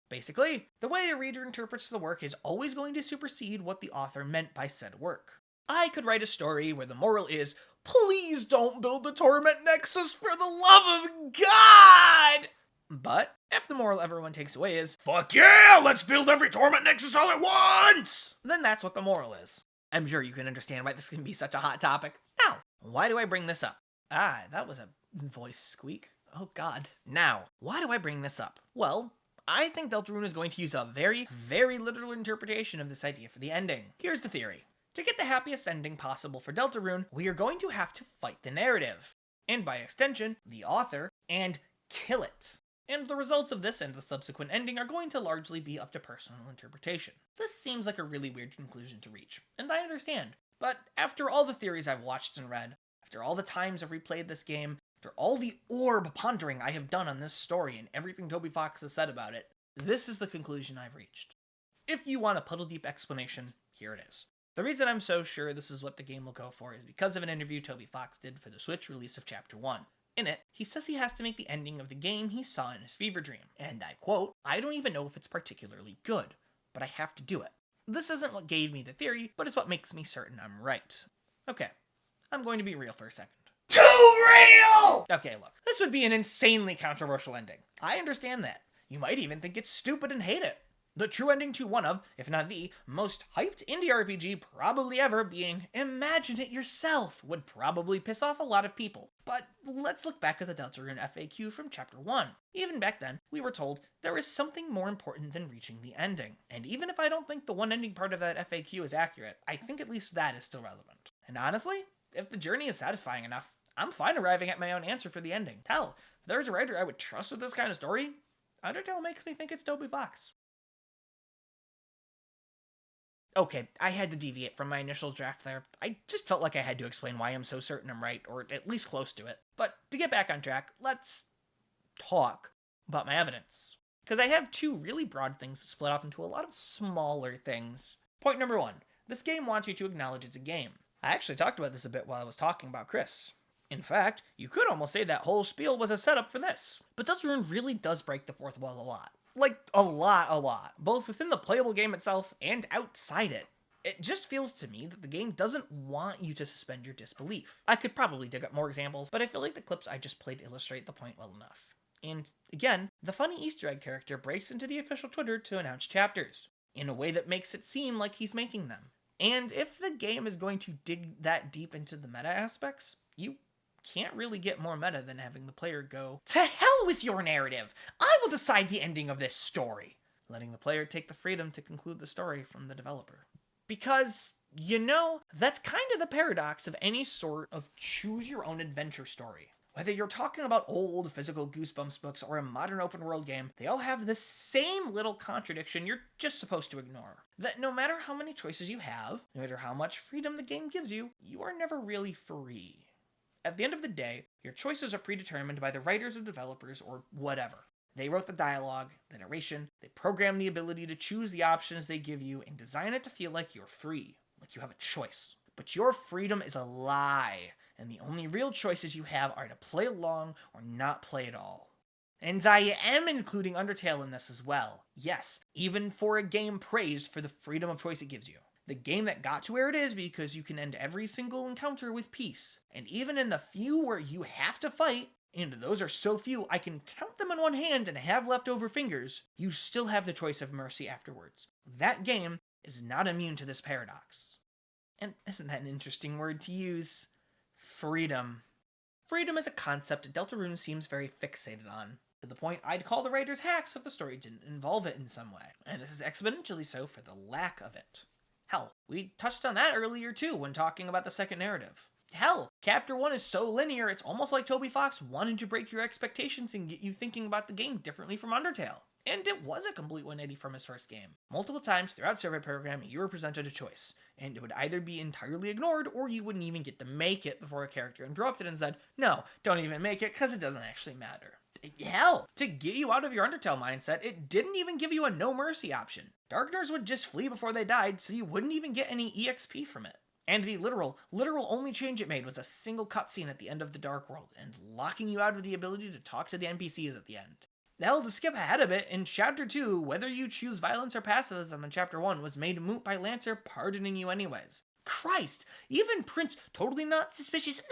Basically, the way a reader interprets the work is always going to supersede what the author meant by said work. I could write a story where the moral is, please don't build the torment nexus for the love of God! But if the moral everyone takes away is, fuck yeah, let's build every torment nexus all at once! Then that's what the moral is. I'm sure you can understand why this can be such a hot topic. Now, why do I bring this up? Ah, that was a voice squeak. Oh god. Now, why do I bring this up? Well, I think Deltarune is going to use a very, very literal interpretation of this idea for the ending. Here's the theory. To get the happiest ending possible for Deltarune, we are going to have to fight the narrative, and by extension, the author, and kill it. And the results of this and the subsequent ending are going to largely be up to personal interpretation. This seems like a really weird conclusion to reach, and I understand. But after all the theories I've watched and read, after all the times I've replayed this game, after all the orb pondering I have done on this story and everything Toby Fox has said about it, this is the conclusion I've reached. If you want a puddle-deep explanation, here it is. The reason I'm so sure this is what the game will go for is because of an interview Toby Fox did for the Switch release of Chapter 1. In it, he says he has to make the ending of the game he saw in his fever dream, and I quote, "I don't even know if it's particularly good, but I have to do it. This isn't what gave me the theory, but it's what makes me certain I'm right." Okay, I'm going to be real for a second. Too real! Okay, look, this would be an insanely controversial ending. I understand that. You might even think it's stupid and hate it. The true ending to one of, if not the, most hyped indie RPG probably ever being Imagine It Yourself would probably piss off a lot of people. But let's look back at the Deltarune FAQ from Chapter 1. Even back then, we were told there is something more important than reaching the ending. And even if I don't think the one ending part of that FAQ is accurate, I think at least that is still relevant. And honestly, if the journey is satisfying enough, I'm fine arriving at my own answer for the ending. Hell, if there's a writer I would trust with this kind of story, Undertale makes me think it's Toby Fox. Okay, I had to deviate from my initial draft there. I just felt like I had to explain why I'm so certain I'm right, or at least close to it. But to get back on track, let's talk about my evidence. Because I have two really broad things that split off into a lot of smaller things. Point number one, this game wants you to acknowledge it's a game. I actually talked about this a bit while I was talking about Chris. In fact, you could almost say that whole spiel was a setup for this. But Deltarune really does break the fourth wall a lot. Like, a lot. Both within the playable game itself and outside it. It just feels to me that the game doesn't want you to suspend your disbelief. I could probably dig up more examples, but I feel like the clips I just played illustrate the point well enough. And, again, the funny Easter egg character breaks into the official Twitter to announce chapters, in a way that makes it seem like he's making them. And if the game is going to dig that deep into the meta aspects, you can't really get more meta than having the player go, "To hell with your narrative! I will decide the ending of this story!" Letting the player take the freedom to conclude the story from the developer. Because, you know, that's kind of the paradox of any sort of choose-your-own-adventure story. Whether you're talking about old physical Goosebumps books or a modern open-world game, they all have the same little contradiction you're just supposed to ignore. That no matter how many choices you have, no matter how much freedom the game gives you, you are never really free. At the end of the day, your choices are predetermined by the writers or developers or whatever. They wrote the dialogue, the narration, they program the ability to choose the options they give you and design it to feel like you're free, like you have a choice. But your freedom is a lie, and the only real choices you have are to play along or not play at all. And I am including Undertale in this as well. Yes, even for a game praised for the freedom of choice it gives you. The game that got to where it is because you can end every single encounter with peace. And even in the few where you have to fight, and those are so few I can count them on one hand and have leftover fingers, you still have the choice of mercy afterwards. That game is not immune to this paradox. And isn't that an interesting word to use? Freedom. Freedom is a concept Deltarune seems very fixated on, to the point I'd call the writers hacks if the story didn't involve it in some way. And this is exponentially so for the lack of it. Hell, we touched on that earlier too when talking about the second narrative. Hell, Chapter 1 is so linear, it's almost like Toby Fox wanted to break your expectations and get you thinking about the game differently from Undertale. And it was a complete 180 from his first game. Multiple times throughout survey program, you were presented a choice, and it would either be entirely ignored, or you wouldn't even get to make it before a character interrupted and said, no, don't even make it, because it doesn't actually matter. Hell, to get you out of your Undertale mindset, it didn't even give you a no mercy option. Darkners would just flee before they died, so you wouldn't even get any EXP from it. And the literal only change it made was a single cutscene at the end of the Dark World, and locking you out of the ability to talk to the NPCs at the end. Hell, to skip ahead a bit, in Chapter 2, whether you choose violence or pacifism in Chapter 1 was made moot by Lancer pardoning you anyways. Christ, even Prince Totally Not Suspicious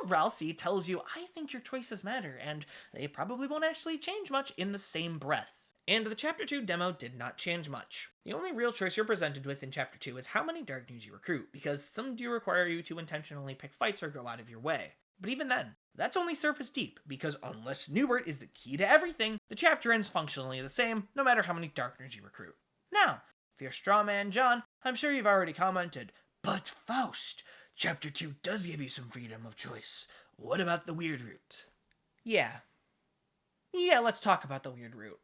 Ralsei tells you, I think your choices matter, and they probably won't actually change much in the same breath. And the Chapter 2 demo did not change much. The only real choice you're presented with in Chapter 2 is how many Darknoods you recruit, because some do require you to intentionally pick fights or go out of your way. But even then, that's only surface deep, because unless Newbert is the key to everything, the chapter ends functionally the same, no matter how many Darknoods you recruit. Now, if you're Strawman John, I'm sure you've already commented, but Faust, Chapter 2 does give you some freedom of choice. What about the weird route? Yeah, let's talk about the weird route.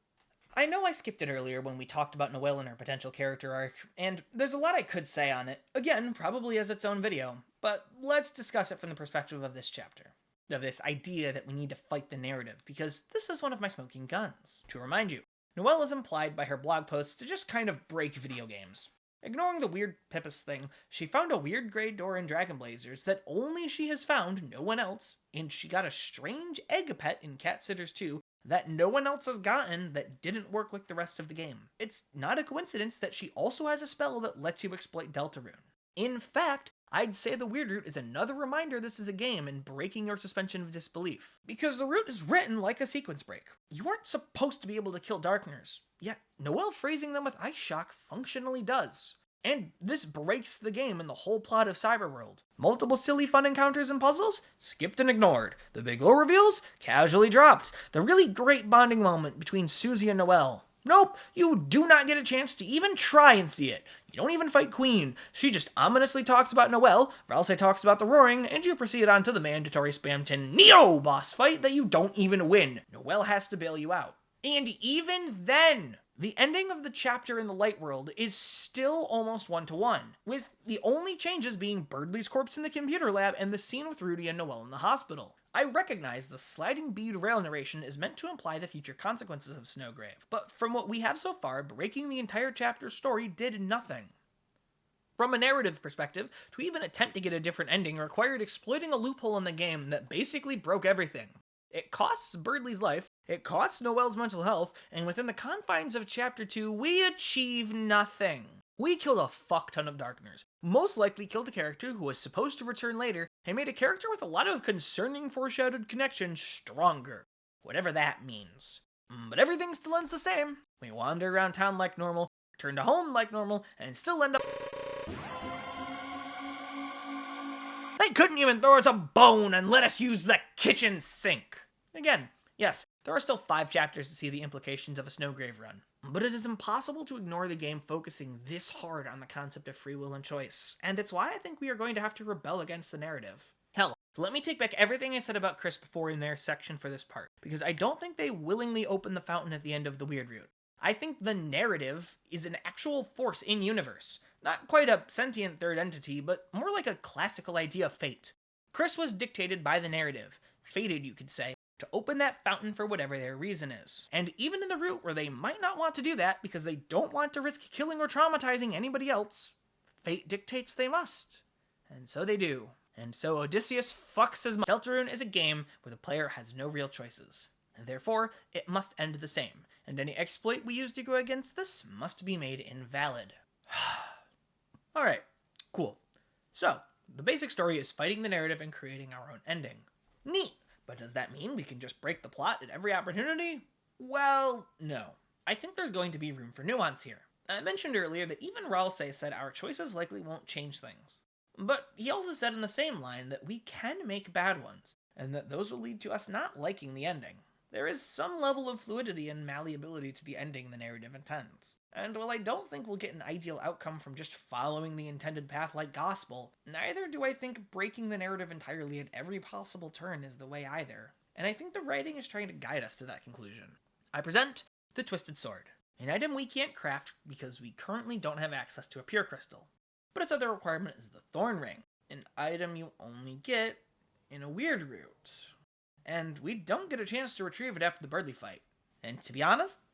I know I skipped it earlier when we talked about Noelle and her potential character arc, and there's a lot I could say on it, again, probably as its own video, but let's discuss it from the perspective of this chapter. Of this idea that we need to fight the narrative, because this is one of my smoking guns. To remind you, Noelle is implied by her blog posts to just kind of break video games. Ignoring the weird Pippus thing, she found a weird grey door in Dragon Blazers that only she has found, no one else, and she got a strange egg pet in Cat Sitters 2 that no one else has gotten that didn't work like the rest of the game. It's not a coincidence that she also has a spell that lets you exploit Deltarune. In fact, I'd say the weird route is another reminder this is a game and breaking your suspension of disbelief. Because the route is written like a sequence break. You aren't supposed to be able to kill Darkners, yet Noelle phrasing them with Ice Shock functionally does. And this breaks the game and the whole plot of Cyberworld. Multiple silly fun encounters and puzzles? Skipped and ignored. The big lore reveals? Casually dropped. The really great bonding moment between Susie and Noelle? Nope, you do not get a chance to even try and see it. You don't even fight Queen. She just ominously talks about Noelle, Ralsei talks about the roaring, and you proceed on to the mandatory Spam 10 Neo boss fight that you don't even win. Noelle has to bail you out. And even then, the ending of the chapter in the Light World is still almost one-to-one, with the only changes being Birdley's corpse in the computer lab and the scene with Rudy and Noelle in the hospital. I recognize the sliding bead rail narration is meant to imply the future consequences of Snowgrave, but from what we have so far, breaking the entire chapter's story did nothing. From a narrative perspective, to even attempt to get a different ending required exploiting a loophole in the game that basically broke everything. It costs Birdley's life, it costs Noelle's mental health, and within the confines of Chapter 2, we achieve nothing. We killed a fuck ton of Darkners, most likely killed a character who was supposed to return later, and made a character with a lot of concerning foreshadowed connections stronger, whatever that means. But everything still ends the same. We wander around town like normal, return to home like normal, and still end up... They couldn't even throw us a bone and let us use the kitchen sink. Again, yes, there are still 5 chapters to see the implications of a Snowgrave run, but it is impossible to ignore the game focusing this hard on the concept of free will and choice, and it's why I think we are going to have to rebel against the narrative. Hell, let me take back everything I said about Chris before in their section for this part, because I don't think they willingly open the fountain at the end of the weird route. I think the narrative is an actual force in universe. Not quite a sentient third entity, but more like a classical idea of fate. Chris was dictated by the narrative, fated you could say, to open that fountain for whatever their reason is. And even in the route where they might not want to do that because they don't want to risk killing or traumatizing anybody else, fate dictates they must. And so they do. And so Odysseus fucks his Deltarune is a game where the player has no real choices. And therefore, it must end the same, and any exploit we use to go against this must be made invalid. Alright, cool. So, the basic story is fighting the narrative and creating our own ending. Neat, but does that mean we can just break the plot at every opportunity? Well, no. I think there's going to be room for nuance here. I mentioned earlier that even Ralsei said our choices likely won't change things. But he also said in the same line that we can make bad ones, and that those will lead to us not liking the ending. there is some level of fluidity and malleability to the ending the narrative intends. And while I don't think we'll get an ideal outcome from just following the intended path like gospel, neither do I think breaking the narrative entirely at every possible turn is the way either. And I think the writing is trying to guide us to that conclusion. I present the Twisted Sword, an item we can't craft because we currently don't have access to a pure crystal. But its other requirement is the Thorn Ring, an item you only get in a weird route. And we don't get a chance to retrieve it after the Birdly fight. And to be honest,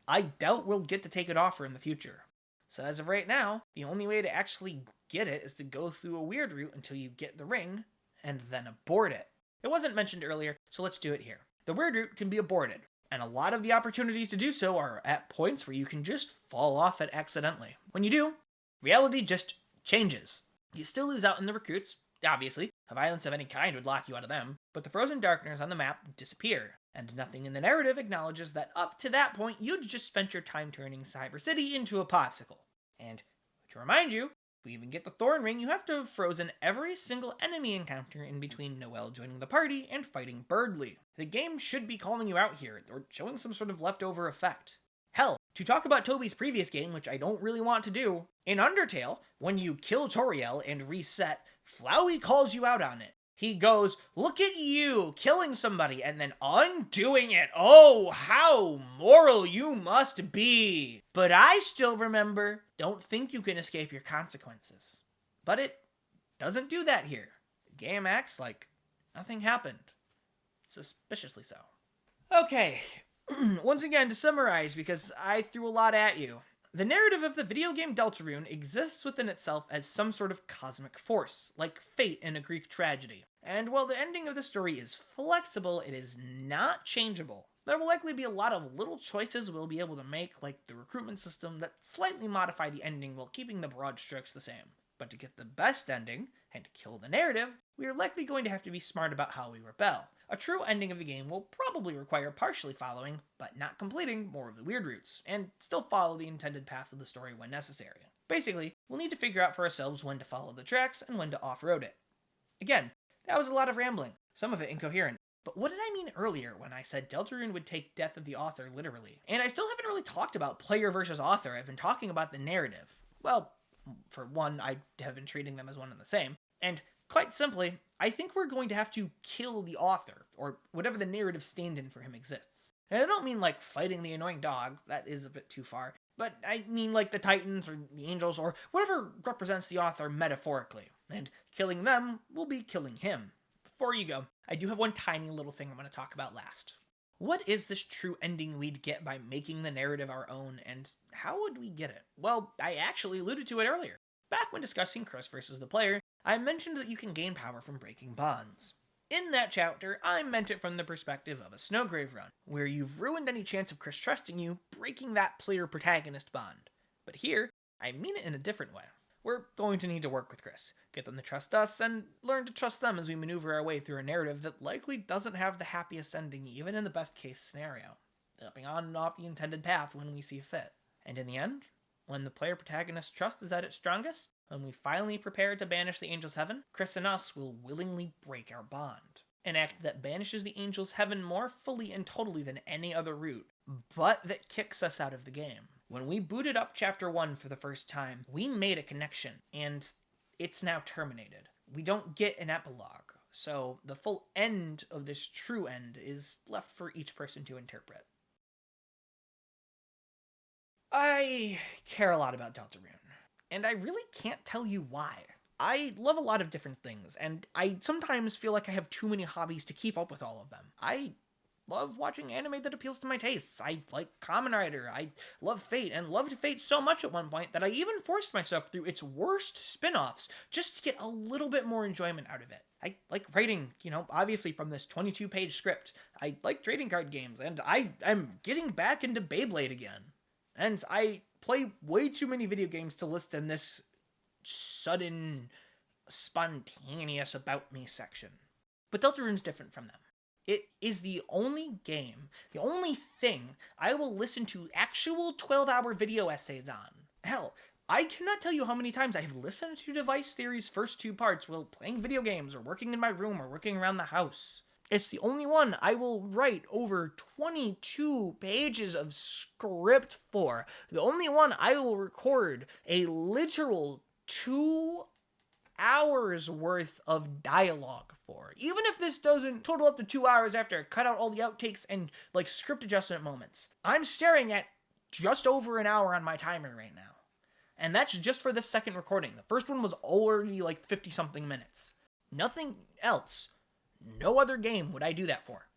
I doubt we'll get to take it off her in the future. So as of right now, the only way to actually get it is to go through a weird route until you get the ring, and then abort it. It wasn't mentioned earlier, so let's do it here. The weird route can be aborted, and a lot of the opportunities to do so are at points where you can just fall off it accidentally. When you do, reality just changes. You still lose out in the recruits, obviously. A violence of any kind would lock you out of them, but the frozen darkeners on the map disappear, and nothing in the narrative acknowledges that up to that point you'd just spent your time turning Cyber City into a popsicle. And to remind you, to even get the Thorn Ring, you have to have frozen every single enemy encounter in between Noelle joining the party and fighting Birdly. The game should be calling you out here, or showing some sort of leftover effect. Hell, to talk about Toby's previous game, which I don't really want to do, in Undertale, when you kill Toriel and reset, Flowey calls you out on it. He goes, "Look at you, killing somebody, and then undoing it. Oh, how moral you must be." But I still remember, don't think you can escape your consequences. But it doesn't do that here. The game acts like nothing happened. Suspiciously so. Okay, once again, to summarize, because I threw a lot at you. The narrative of the video game Deltarune exists within itself as some sort of cosmic force, like fate in a Greek tragedy. And while the ending of the story is flexible, it is not changeable. There will likely be a lot of little choices we'll be able to make, like the recruitment system, that slightly modify the ending while keeping the broad strokes the same. But to get the best ending, and to kill the narrative, we are likely going to have to be smart about how we rebel. A true ending of the game will probably require partially following, but not completing, more of the weird routes, and still follow the intended path of the story when necessary. Basically, we'll need to figure out for ourselves when to follow the tracks and when to off-road it. Again, that was a lot of rambling, some of it incoherent, but what did I mean earlier when I said Deltarune would take death of the author literally? And I still haven't really talked about player versus author, I've been talking about the narrative. Well, for one, I have been treating them as one and the same, and quite simply, I think we're going to have to kill the author, or whatever the narrative stand-in for him exists. And I don't mean like fighting the annoying dog, that is a bit too far, but I mean like the Titans, or the Angels, or whatever represents the author metaphorically, and killing them will be killing him. Before you go, I do have one tiny little thing I'm going to talk about last. What is this true ending we'd get by making the narrative our own, and how would we get it? Well, I actually alluded to it earlier. Back when discussing Chris versus the player, I mentioned that you can gain power from breaking bonds. In that chapter, I meant it from the perspective of a Snowgrave run, where you've ruined any chance of Chris trusting you, breaking that player-protagonist bond. But here, I mean it in a different way. We're going to need to work with Chris, get them to trust us, and learn to trust them as we maneuver our way through a narrative that likely doesn't have the happiest ending even in the best-case scenario, jumping on and off the intended path when we see fit. And in the end, when the player-protagonist trust is at its strongest, when we finally prepare to banish the Angel's Heaven, Chris and us will willingly break our bond. An act that banishes the Angel's Heaven more fully and totally than any other route, but that kicks us out of the game. When we booted up Chapter 1 for the first time, we made a connection, and it's now terminated. We don't get an epilogue, so the full end of this true end is left for each person to interpret. I care a lot about Deltarune, and I really can't tell you why. I love a lot of different things, and I sometimes feel like I have too many hobbies to keep up with all of them. I love watching anime that appeals to my tastes. I like Kamen Rider. I love Fate, and loved Fate so much at one point that I even forced myself through its worst spin-offs just to get a little bit more enjoyment out of it. I like writing, obviously from this 22-page script. I like trading card games, and I'm getting back into Beyblade again. And I play way too many video games to list in this sudden, spontaneous about me section. But Deltarune's different from them. It is the only game, the only thing I will listen to actual 12-hour video essays on. Hell, I cannot tell you how many times I have listened to Device Theory's first two parts while playing video games or working in my room or working around the house. It's the only one I will write over 22 pages of script for. The only one I will record a literal 2 hours worth of dialogue for. Even if this doesn't total up to 2 hours after I cut out all the outtakes and like script adjustment moments. I'm staring at just over an hour on my timer right now. And that's just for this second recording. The first one was already like 50 something minutes. Nothing else. No other game would I do that for.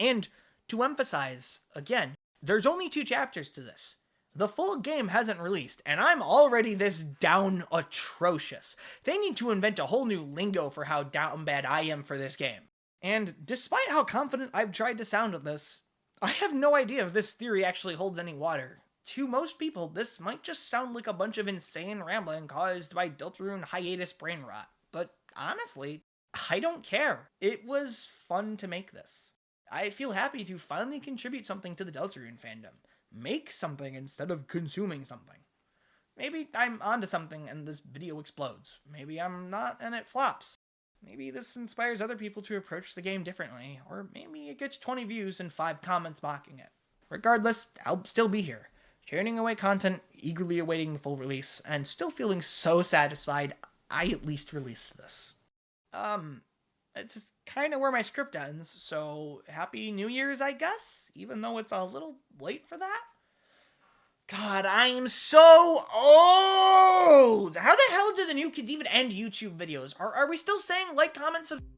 And to emphasize, again, there's only 2 chapters to this. The full game hasn't released, and I'm already this down atrocious. They need to invent a whole new lingo for how down bad I am for this game. And despite how confident I've tried to sound with this, I have no idea if this theory actually holds any water. To most people, this might just sound like a bunch of insane rambling caused by Deltarune hiatus brain rot. But honestly, I don't care. It was fun to make this. I feel happy to finally contribute something to the Deltarune fandom. Make something instead of consuming something. Maybe I'm onto something and this video explodes. Maybe I'm not and it flops. Maybe this inspires other people to approach the game differently. Or maybe it gets 20 views and 5 comments mocking it. Regardless, I'll still be here, churning away content, eagerly awaiting the full release, and still feeling so satisfied I at least released this. It's just kind of where my script ends, so Happy New Year's, I guess? Even though it's a little late for that? God, I'm so old! How the hell do the new kids even end YouTube videos? Are we still saying like, comment, subscribe?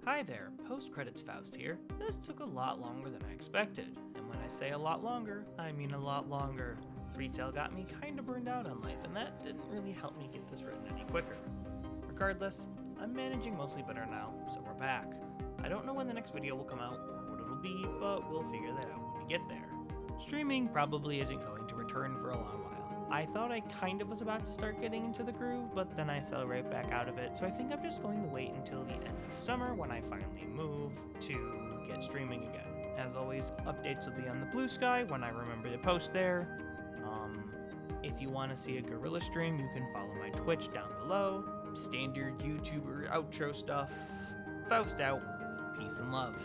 Hi there, post-credits Faust here. This took a lot longer than I expected, and when I say a lot longer, I mean a lot longer. Retail got me kinda burned out on life, and that didn't really help me get this written any quicker. Regardless, I'm managing mostly better now, so we're back. I don't know when the next video will come out, or what it'll be, but we'll figure that out when we get there. Streaming probably isn't going to return for a long while. I thought I kind of was about to start getting into the groove, but then I fell right back out of it, so I think I'm just going to wait until the end of summer when I finally move to get streaming again. As always, updates will be on the Blue Sky when I remember to post there. If you want to see a gorilla stream, you can follow my Twitch down below. Standard YouTuber outro stuff. Faust out. Peace and love.